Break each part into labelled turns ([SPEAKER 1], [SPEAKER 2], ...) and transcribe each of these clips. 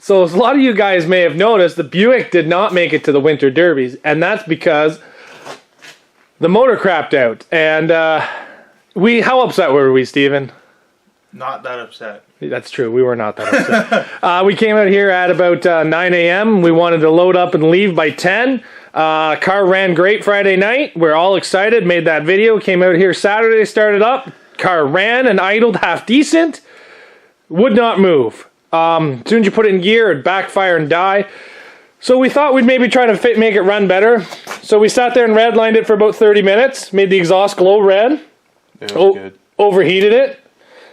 [SPEAKER 1] So as a lot of you guys may have noticed, the Buick did not make it to the Winter Derbies, and that's because the motor crapped out. And how upset were we, Steven?
[SPEAKER 2] Not that upset.
[SPEAKER 1] That's true. We were not that upset. We came out here at about 9 a.m. We wanted to load up and leave by 10. Car ran great Friday night. We're all excited. Made that video. Came out here Saturday, started up. Car ran and idled half decent. Would not move. As soon as you put it in gear, it'd backfire and die. So we thought we'd maybe try to make it run better. So we sat there and redlined it for about 30 minutes. Made the exhaust glow red.
[SPEAKER 2] It was good.
[SPEAKER 1] Overheated it.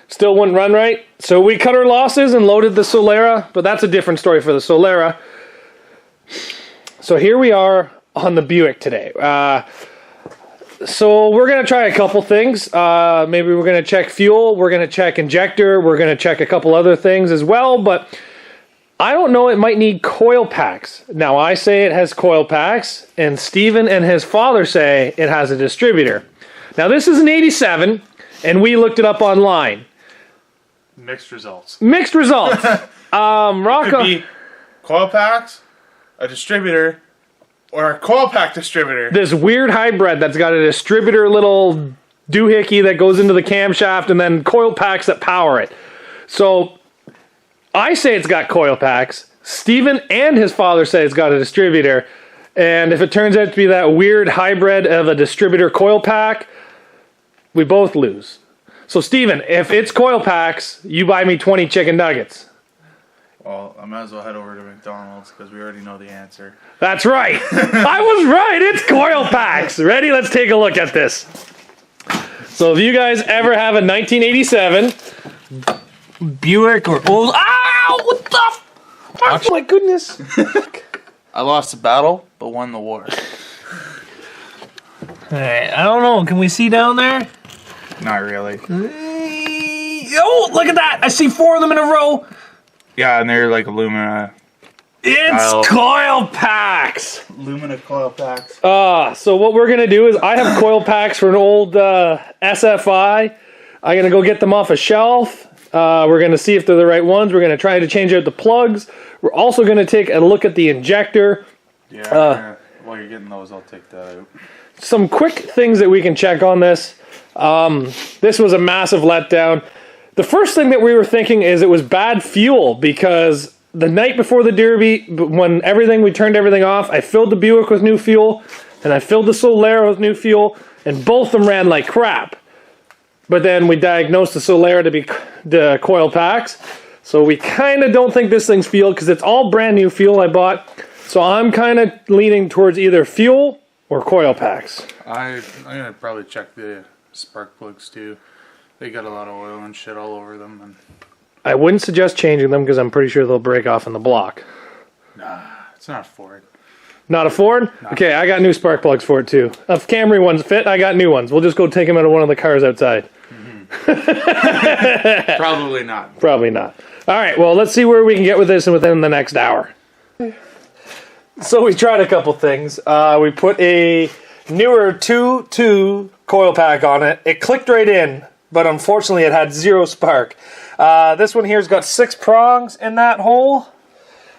[SPEAKER 1] Still wouldn't run right. So we cut our losses and loaded the Solera. But that's a different story for the Solera. So here we are on the Buick today. So we're going to try a couple things. Maybe we're going to check fuel. We're going to check injector. We're going to check a couple other things as well. But I don't know. It might need coil packs. Now, I say it has coil packs. And Steven and his father say it has a distributor. Now, this is an 87. And we looked it up online.
[SPEAKER 2] Mixed results.
[SPEAKER 1] Mixed results. Rocco.
[SPEAKER 2] Could be coil packs, a distributor, or a coil pack distributor.
[SPEAKER 1] This weird hybrid that's got a distributor little doohickey that goes into the camshaft and then coil packs that power it. So I say it's got coil packs. Steven and his father say it's got a distributor. And if it turns out to be that weird hybrid of a distributor coil pack, we both lose. So Steven, if it's coil packs, you buy me 20 chicken nuggets.
[SPEAKER 2] Well, I might as well head over to McDonald's because we already know the answer.
[SPEAKER 1] That's right. I was right. It's coil packs. Ready? Let's take a look at this. So if you guys ever have a 1987 Buick or old... Ow! What the fuck? Oh my goodness.
[SPEAKER 2] I lost the battle, but won the war.
[SPEAKER 1] Alright, I don't know. Can we see down there?
[SPEAKER 2] Not really.
[SPEAKER 1] Oh, look at that. I see 4 of them in a row.
[SPEAKER 2] Yeah, and they're like alumina.
[SPEAKER 1] It's coil packs.
[SPEAKER 2] Alumina coil packs.
[SPEAKER 1] So what we're going to do is I have coil packs for an old SFI. I'm going to go get them off a shelf. We're going to see if they're the right ones. We're going to try to change out the plugs. We're also going to take a look at the injector.
[SPEAKER 2] Yeah, while you're getting those, I'll take that out.
[SPEAKER 1] Some quick things that we can check on this. This was a massive letdown. The first thing that we were thinking is it was bad fuel because the night before the Derby, when we turned everything off, I filled the Buick with new fuel and I filled the Solera with new fuel and both of them ran like crap. But then we diagnosed the Solera to be the coil packs. So we kind of don't think this thing's fuel because it's all brand new fuel I bought. So I'm kind of leaning towards either fuel or coil packs.
[SPEAKER 2] I'm going to probably check the spark plugs too. They got a lot of oil and shit all over them. And
[SPEAKER 1] I wouldn't suggest changing them because I'm pretty sure they'll break off in the block.
[SPEAKER 2] Nah, it's not a Ford.
[SPEAKER 1] Not a Ford?
[SPEAKER 2] Nah.
[SPEAKER 1] Okay, I got new spark plugs for it too. If Camry ones fit, I got new ones. We'll just go take them out of one of the cars outside.
[SPEAKER 2] Mm-hmm. Probably not.
[SPEAKER 1] Probably not. All right, well, let's see where we can get with this within the next hour. So we tried a couple things. We put a newer 2.2 coil pack on it. It clicked right in, but unfortunately it had 0 spark. This one here's got 6 prongs in that hole.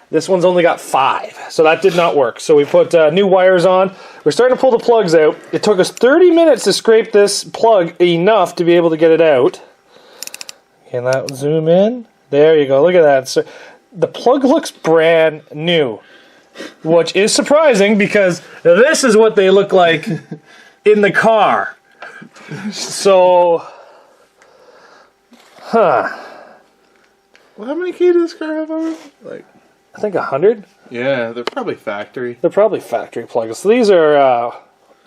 [SPEAKER 1] This one's only got 5, so that did not work. So we put new wires on. We're starting to pull the plugs out. It took us 30 minutes to scrape this plug enough to be able to get it out. Can that zoom in? There you go. Look at that. So the plug looks brand new, which is surprising because this is what they look like in the car. So,
[SPEAKER 2] Well, how many keys does this car have on it? Like,
[SPEAKER 1] I think 100.
[SPEAKER 2] yeah, they're probably factory.
[SPEAKER 1] They're probably factory plugs. So these are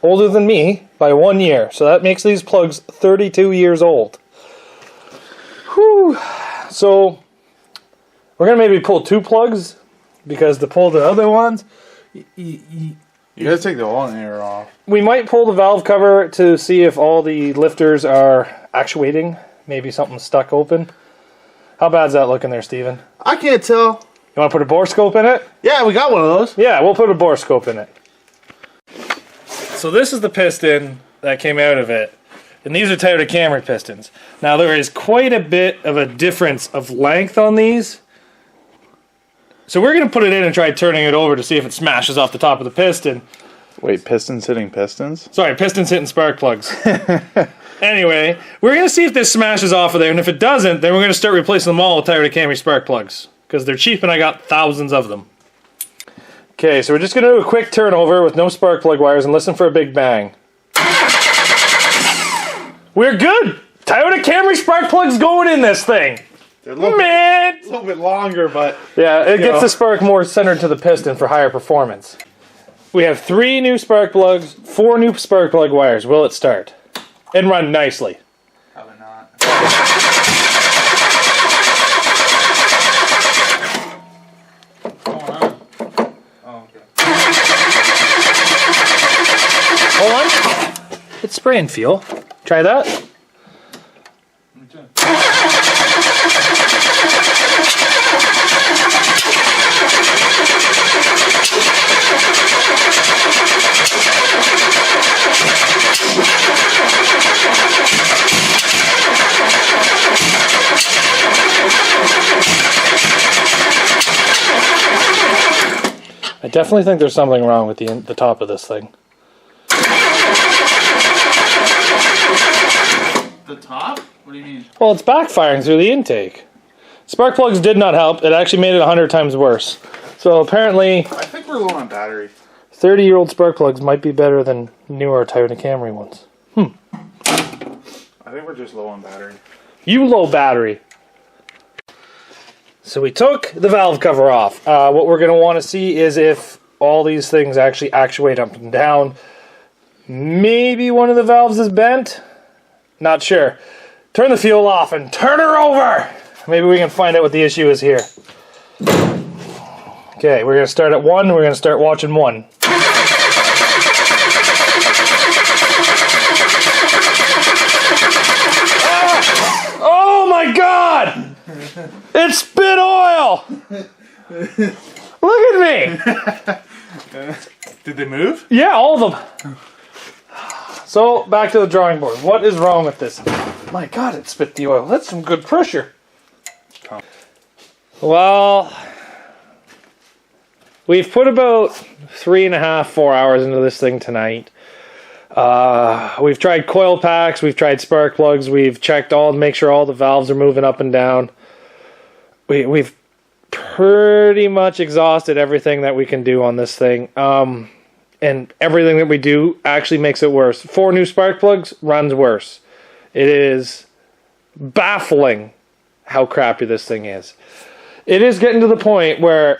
[SPEAKER 1] older than me by 1 year. So that makes these plugs 32 years old. Whew. So we're going to maybe pull 2 plugs because to pull the other ones,
[SPEAKER 2] You gotta take the alternator off.
[SPEAKER 1] we might pull the valve cover to see if all the lifters are actuating. Maybe something's stuck open. How bad's that looking there, Steven?
[SPEAKER 2] I can't tell.
[SPEAKER 1] You want to put a bore scope in it?
[SPEAKER 2] Yeah, we got one of those.
[SPEAKER 1] Yeah, we'll put a bore scope in it. So this is the piston that came out of it. And these are Toyota Camry pistons. Now there is quite a bit of a difference of length on these. So we're going to put it in and try turning it over to see if it smashes off the top of the piston.
[SPEAKER 3] Wait, pistons hitting pistons?
[SPEAKER 1] Sorry, pistons hitting spark plugs. Anyway, we're going to see if this smashes off of there, and if it doesn't, then we're going to start replacing them all with Toyota Camry spark plugs, because they're cheap and I got thousands of them. Okay, so we're just going to do a quick turnover with no spark plug wires and listen for a big bang. We're good! Toyota Camry spark plugs going in this thing!
[SPEAKER 3] They're a little bit longer, but...
[SPEAKER 1] Yeah, it gets the spark more centered to the piston for higher performance. We have 3 new spark plugs, 4 new spark plug wires. Will it start? And run nicely.
[SPEAKER 2] Probably not. Oh, okay.
[SPEAKER 1] Hold on. It's spraying fuel. Try that. I definitely think there's something wrong with the top of this thing.
[SPEAKER 2] The top? What do you mean?
[SPEAKER 1] Well, it's backfiring through the intake. Spark plugs did not help. It actually made it 100 times worse. So apparently,
[SPEAKER 3] I think we're low on battery.
[SPEAKER 1] 30-year-old spark plugs might be better than newer Toyota Camry ones.
[SPEAKER 3] I think we're just low on battery.
[SPEAKER 1] You low battery. So we took the valve cover off. What we're going to want to see is if all these things actually actuate up and down. Maybe one of the valves is bent. Not sure. Turn the fuel off and turn her over. Maybe we can find out what the issue is here. Okay, we're going to start at 1. We're going to start watching 1. Oh my God! It spit oil! Look at me!
[SPEAKER 3] Did they move?
[SPEAKER 1] Yeah, all of them. So, back to the drawing board. What is wrong with this? My God, it spit the oil. That's some good pressure. Well, we've put about 3.5, 4 hours into this thing tonight. We've tried coil packs, we've tried spark plugs, we've checked all to make sure all the valves are moving up and down. We've pretty much exhausted everything that we can do on this thing. And everything that we do actually makes it worse. 4 new spark plugs runs worse. It is baffling how crappy this thing is. It is getting to the point where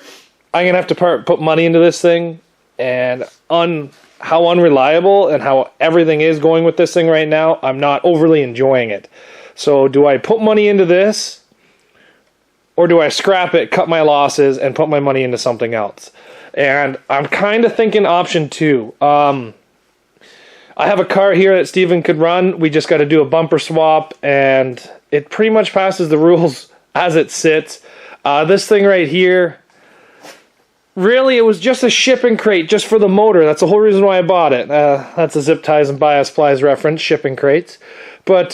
[SPEAKER 1] I'm going to have to put money into this thing, and how unreliable and how everything is going with this thing right now, I'm not overly enjoying it. So do I put money into this, or do I scrap it, cut my losses, and put my money into something else? And I'm kind of thinking option 2. I have a car here that Steven could run. We just got to do a bumper swap, and it pretty much passes the rules as it sits. This thing right here, really, it was just a shipping crate just for the motor. That's the whole reason why I bought it. That's a zip ties and bias plies reference, shipping crates. But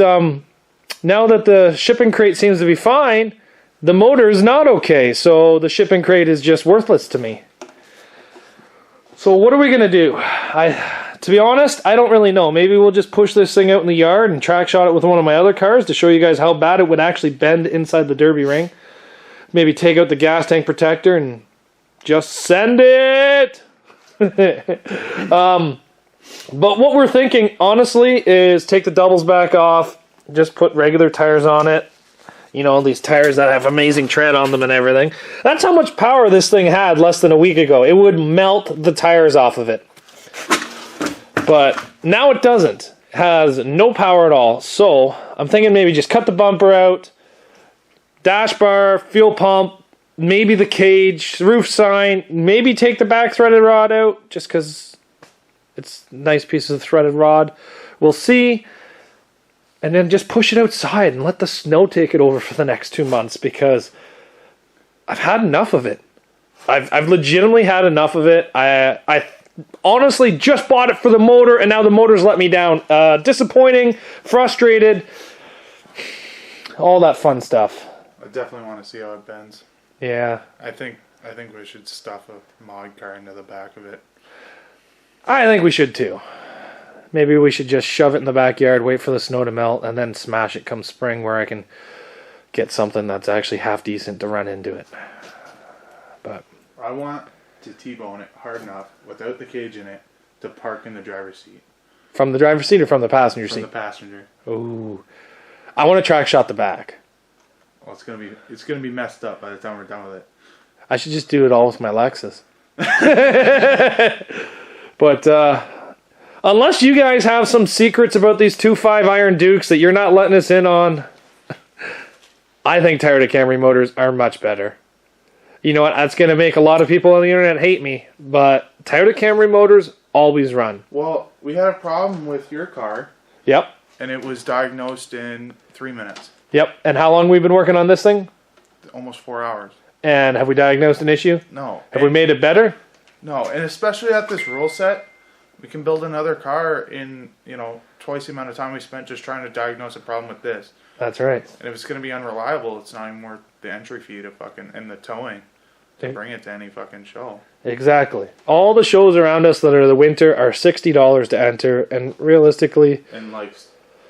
[SPEAKER 1] now that the shipping crate seems to be fine, the motor is not okay. So the shipping crate is just worthless to me. So what are we going to do? To be honest, I don't really know. Maybe we'll just push this thing out in the yard and track shot it with one of my other cars to show you guys how bad it would actually bend inside the derby ring. Maybe take out the gas tank protector and just send it! But what we're thinking, honestly, is take the doubles back off, just put regular tires on it. You know, these tires that have amazing tread on them and everything. That's how much power this thing had less than a week ago. It would melt the tires off of it. But now it doesn't. It has no power at all. So I'm thinking maybe just cut the bumper out, dash bar, fuel pump, maybe the cage, roof sign, maybe take the back threaded rod out just because it's nice pieces of threaded rod. We'll see. And then just push it outside and let the snow take it over for the next 2 months, because I've had enough of it. I've legitimately had enough of it. I honestly just bought it for the motor, and now the motor's let me down. Disappointing, frustrated, all that fun stuff.
[SPEAKER 3] I definitely want to see how it bends.
[SPEAKER 1] Yeah.
[SPEAKER 3] I think
[SPEAKER 2] I think we should stuff a mod car into the back of it.
[SPEAKER 1] I think we should too. Maybe we should just shove it in the backyard, wait for the snow to melt, and then smash it come spring where I can get something that's actually half decent to run into it. But
[SPEAKER 2] I want to T-bone it hard enough, without the cage in it, to park in the driver's seat.
[SPEAKER 1] from the driver's seat or from the passenger
[SPEAKER 2] From
[SPEAKER 1] seat?
[SPEAKER 2] the passenger.
[SPEAKER 1] Ooh. I want to track shot the back.
[SPEAKER 2] Well, it's gonna be messed up by the time we're done with it.
[SPEAKER 1] I should just do it all with my Lexus. But unless you guys have some secrets about these 2.5 Iron Dukes that you're not letting us in on, I think Toyota Camry motors are much better. You know what? That's going to make a lot of people on the internet hate me, but Toyota Camry motors always run.
[SPEAKER 2] Well, we had a problem with your car,
[SPEAKER 1] Yep.
[SPEAKER 2] and it was diagnosed in 3 minutes.
[SPEAKER 1] Yep. And how long we've been working on this thing?
[SPEAKER 2] Almost 4 hours.
[SPEAKER 1] And have we diagnosed an issue?
[SPEAKER 2] No.
[SPEAKER 1] Have we made it better?
[SPEAKER 2] No, and especially at this rule set, we can build another car in, twice the amount of time we spent just trying to diagnose a problem with this.
[SPEAKER 1] That's right.
[SPEAKER 2] And if it's going to be unreliable, it's not even worth the entry fee to and the towing to bring it to any fucking show.
[SPEAKER 1] Exactly. All the shows around us that are the winter are $60 to enter, and realistically,
[SPEAKER 2] And like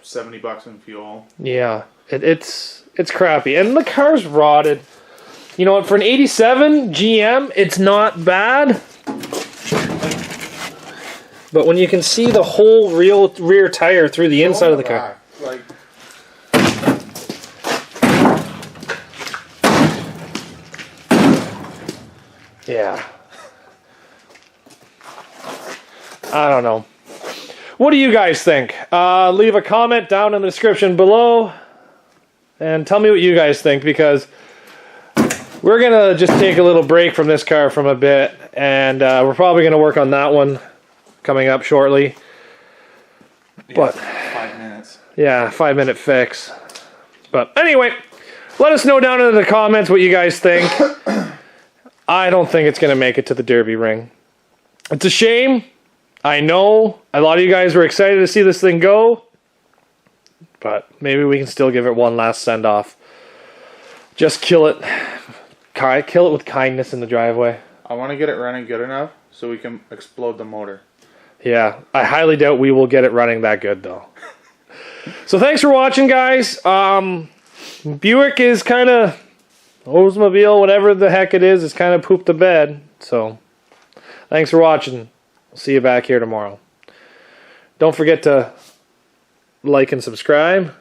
[SPEAKER 2] $70 in fuel.
[SPEAKER 1] yeah, it's crappy. And the car's rotted. You know what? For an 87 GM, it's not bad. But when you can see the whole rear tire through the inside of the car.
[SPEAKER 2] Like,
[SPEAKER 1] Yeah. I don't know. What do you guys think? Leave a comment down in the description below. And tell me what you guys think, because we're going to just take a little break from this car from a bit. And we're probably going to work on that one coming up shortly. But
[SPEAKER 2] 5 minutes.
[SPEAKER 1] yeah, 5-minute fix. But anyway, let us know down in the comments what you guys think. I don't think it's going to make it to the Derby ring. It's a shame. I know a lot of you guys were excited to see this thing go. But maybe we can still give it one last send-off. Just kill it. Kill it with kindness in the driveway.
[SPEAKER 2] I want to get it running good enough so we can explode the motor.
[SPEAKER 1] Yeah, I highly doubt we will get it running that good, though. So thanks for watching, guys. Buick is kind of... Oldsmobile, whatever the heck it is kind of pooped the bed. So, thanks for watching. We'll see you back here tomorrow. Don't forget to like and subscribe.